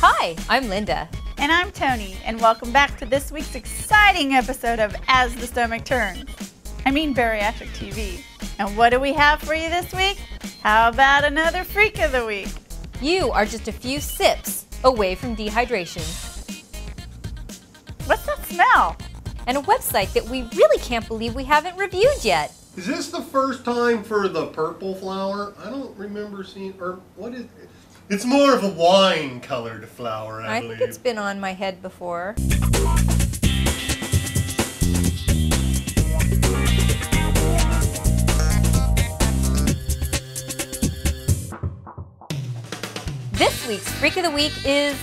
Hi, I'm Linda. And I'm Tony, and welcome back to this week's exciting episode of As the Stomach Turns. I mean bariatric TV. And what do we have for you this week? How about another Freak of the Week? You are just a few sips away from dehydration. What's that smell? And a website that we really can't believe we haven't reviewed yet. Is this the first time for the purple flower? I don't remember seeing, or what is it? It's more of a wine-colored flower, I believe. think it's been on my head before. This week's Freak of the Week is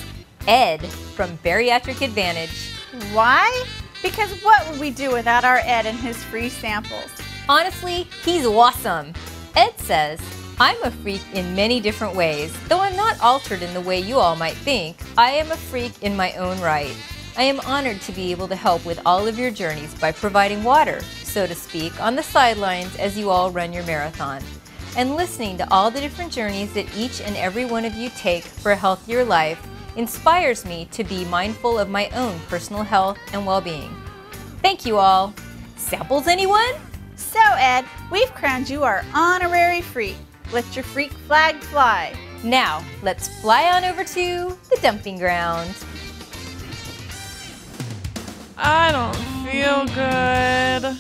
Ed from Bariatric Advantage. Why? Because what would we do without our Ed and his free samples? Honestly, he's awesome. Ed says, I'm a freak in many different ways. Though I'm not altered in the way you all might think, I am a freak in my own right. I am honored to be able to help with all of your journeys by providing water, so to speak, on the sidelines as you all run your marathon. And listening to all the different journeys that each and every one of you take for a healthier life inspires me to be mindful of my own personal health and well-being. Thank you all. Samples, anyone? So Ed, we've crowned you our honorary freak. Let your freak flag fly. Now, let's fly on over to the dumping ground. I don't feel good.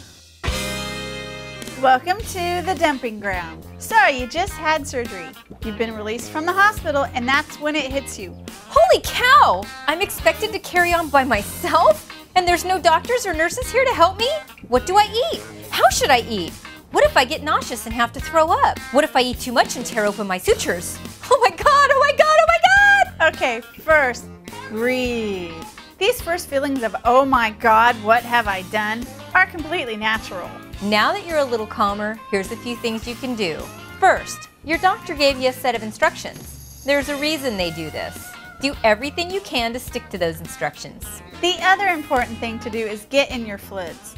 Welcome to the dumping ground. So you just had surgery. You've been released from the hospital, and that's when it hits you. Holy cow! I'm expected to carry on by myself? And there's no doctors or nurses here to help me? What do I eat? How should I eat? What if I get nauseous and have to throw up? What if I eat too much and tear open my sutures? Oh my god, oh my god, oh my god! Okay, first, breathe. These first feelings of, oh my god, what have I done, are completely natural. Now that you're a little calmer, here's a few things you can do. First, your doctor gave you a set of instructions. There's a reason they do this. Do everything you can to stick to those instructions. The other important thing to do is get in your fluids.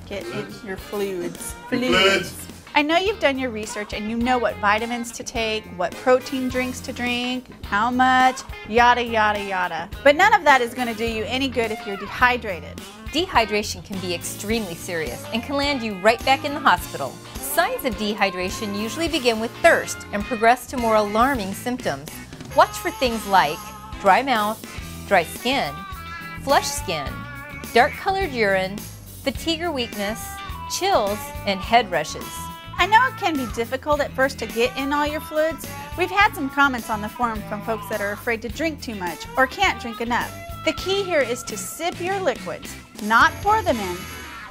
Get in your fluids. I know you've done your research and you know what vitamins to take, what protein drinks to drink, how much, yada, yada, yada. But none of that is going to do you any good if you're dehydrated. Dehydration can be extremely serious and can land you right back in the hospital. Signs of dehydration usually begin with thirst and progress to more alarming symptoms. Watch for things like dry mouth, dry skin, flushed skin, dark-colored urine, fatigue or weakness, chills, and head rushes. I know it can be difficult at first to get in all your fluids. We've had some comments on the forum from folks that are afraid to drink too much or can't drink enough. The key here is to sip your liquids, not pour them in.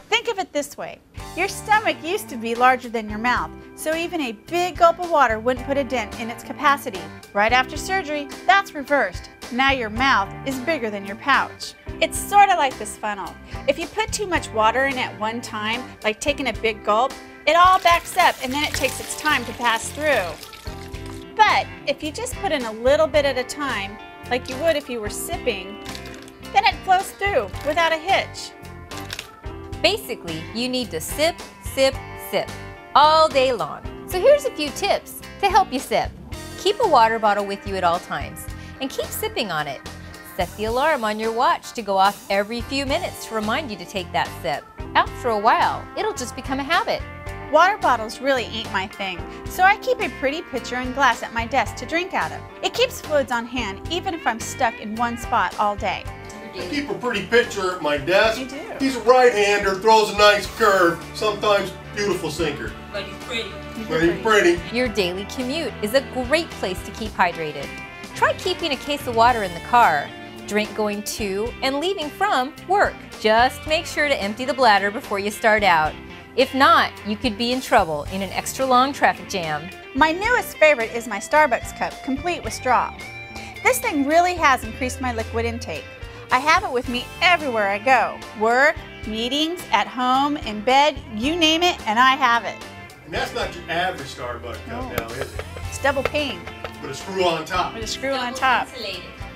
Think of it this way. Your stomach used to be larger than your mouth, so even a big gulp of water wouldn't put a dent in its capacity. Right after surgery, that's reversed. Now your mouth is bigger than your pouch. It's sort of like this funnel. If you put too much water in at one time, like taking a big gulp, it all backs up and then it takes its time to pass through. But if you just put in a little bit at a time, like you would if you were sipping, then it flows through without a hitch. Basically, you need to sip, sip, sip all day long. So here's a few tips to help you sip. Keep a water bottle with you at all times and keep sipping on it. Set the alarm on your watch to go off every few minutes to remind you to take that sip. After a while, it'll just become a habit. Water bottles really ain't my thing, so I keep a pretty pitcher and glass at my desk to drink out of. It keeps fluids on hand even if I'm stuck in one spot all day. I keep a pretty pitcher at my desk. You do. He's a right-hander, throws a nice curve, sometimes beautiful sinker. But he's pretty. But he's pretty. Your daily commute is a great place to keep hydrated. Try keeping a case of water in the car. Drink going to and leaving from work. Just make sure to empty the bladder before you start out. If not, you could be in trouble in an extra long traffic jam. My newest favorite is my Starbucks cup, complete with straw. This thing really has increased my liquid intake. I have it with me everywhere I go. Work, meetings, at home, in bed, you name it, and I have it. And that's not your average Starbucks cup now, is it? It's double pane With a screw on top. with a screw on top.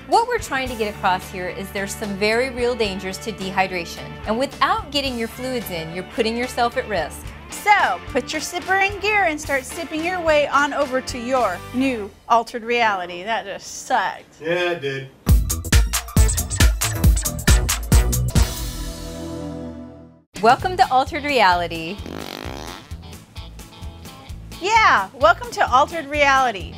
What we're trying to get across here is there's some very real dangers to dehydration. And without getting your fluids in, you're putting yourself at risk. So, put your sipper in gear and start sipping your way on over to your new altered reality. That just sucked. Yeah, it did. Welcome to Altered Reality. Yeah, welcome to Altered Reality.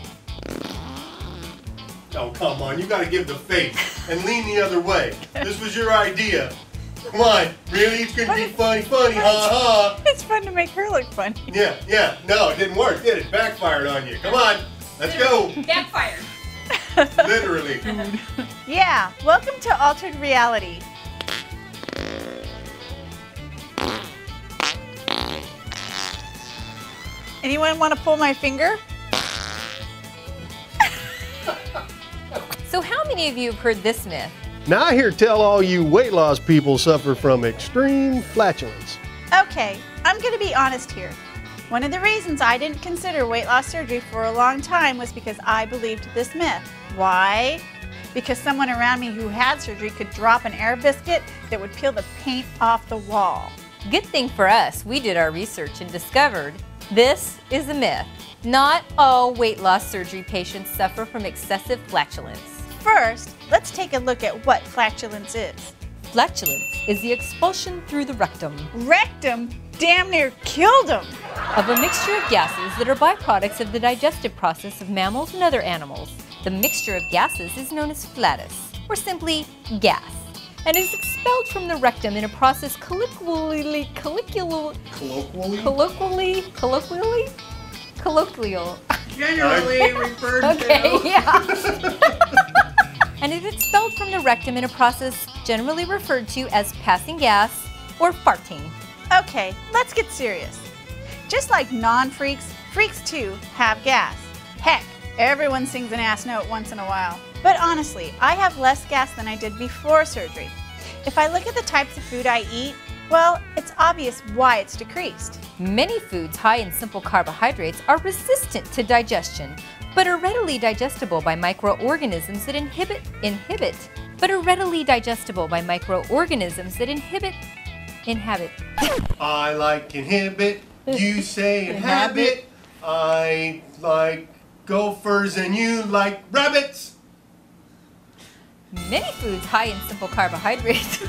Oh, come on. You got to give the face and lean the other way. This was your idea. Come on. Really? It's going to be funny, ha ha. It's fun to make her look funny. Yeah. No, it didn't work, did it? Backfired on you. Come on. Let's go. Backfired. Literally. Yeah, welcome to Altered Reality. Anyone want to pull my finger? So how many of you have heard this myth? Now I hear tell all you weight loss people suffer from extreme flatulence. Okay, I'm going to be honest here. One of the reasons I didn't consider weight loss surgery for a long time was because I believed this myth. Why? Because someone around me who had surgery could drop an air biscuit that would peel the paint off the wall. Good thing for us, we did our research and discovered this is a myth. Not all weight loss surgery patients suffer from excessive flatulence. First, let's take a look at what flatulence is. Flatulence is the expulsion through the rectum Rectum damn near killed him. of a mixture of gases that are byproducts of the digestive process of mammals and other animals. The mixture of gases is known as flatus, or simply gas, and is expelled from the rectum in a process colloquial. Generally referred Okay, yeah. And is expelled from the rectum in a process generally referred to as passing gas or farting. Okay, let's get serious. Just like non-freaks, freaks too have gas. Heck, everyone sings an ass note once in a while. But honestly, I have less gas than I did before surgery. If I look at the types of food I eat, well, it's obvious why it's decreased. Many foods high in simple carbohydrates are resistant to digestion, but are readily digestible by microorganisms that inhibit. I like inhibit. You say inhabit. I like gophers and you like rabbits. Many foods high in simple carbohydrates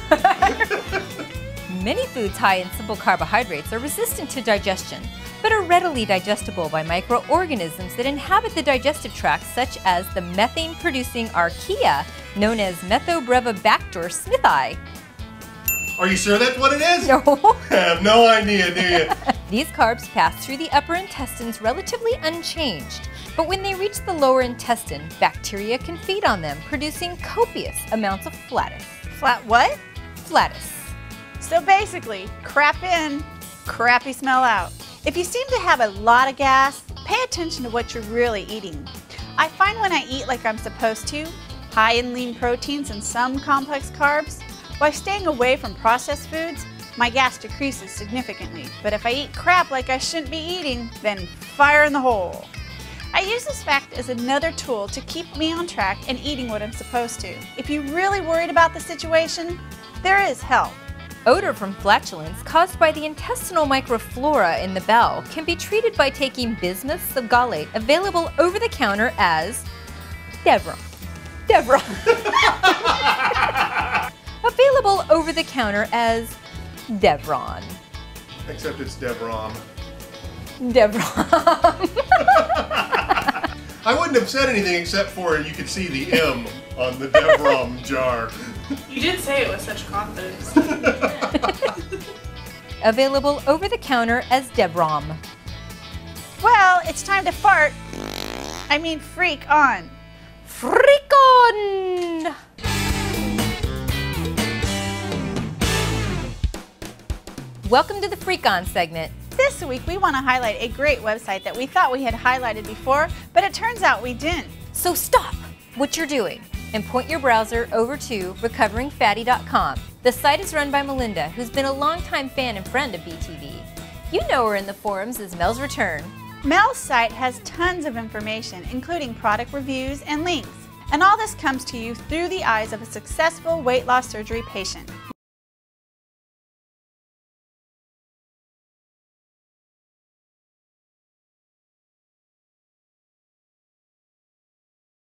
are resistant to digestion, but are readily digestible by microorganisms that inhabit the digestive tract, such as the methane-producing archaea, known as Methobrevibacter smithii. Are you sure that's what it is? No. I have no idea, do you? These carbs pass through the upper intestines relatively unchanged, but when they reach the lower intestine, bacteria can feed on them, producing copious amounts of flatus. Flat what? Flatus. So basically, crap in, crappy smell out. If you seem to have a lot of gas, pay attention to what you're really eating. I find when I eat like I'm supposed to, high in lean proteins and some complex carbs, while staying away from processed foods, my gas decreases significantly. But if I eat crap like I shouldn't be eating, then fire in the hole. I use this fact as another tool to keep me on track and eating what I'm supposed to. If you're really worried about the situation, there is help. Odor from flatulence caused by the intestinal microflora in the bowel can be treated by taking bismuth subgallate, available over the counter as Devron. Available over the counter as Devron. Except it's Devrom. I wouldn't have said anything except for you could see the M on the Devrom jar. You did say it with such confidence. Available over the counter as Devrom. Well, it's time to fart. I mean freak on. Freak on! Welcome to the Freak On segment. This week we want to highlight a great website that we thought we had highlighted before, but it turns out we didn't. So stop what you're doing and point your browser over to recoveringfatty.com. The site is run by Melinda, who's been a longtime fan and friend of BTV. You know her in the forums as Mel's Return. Mel's site has tons of information, including product reviews and links. And all this comes to you through the eyes of a successful weight loss surgery patient.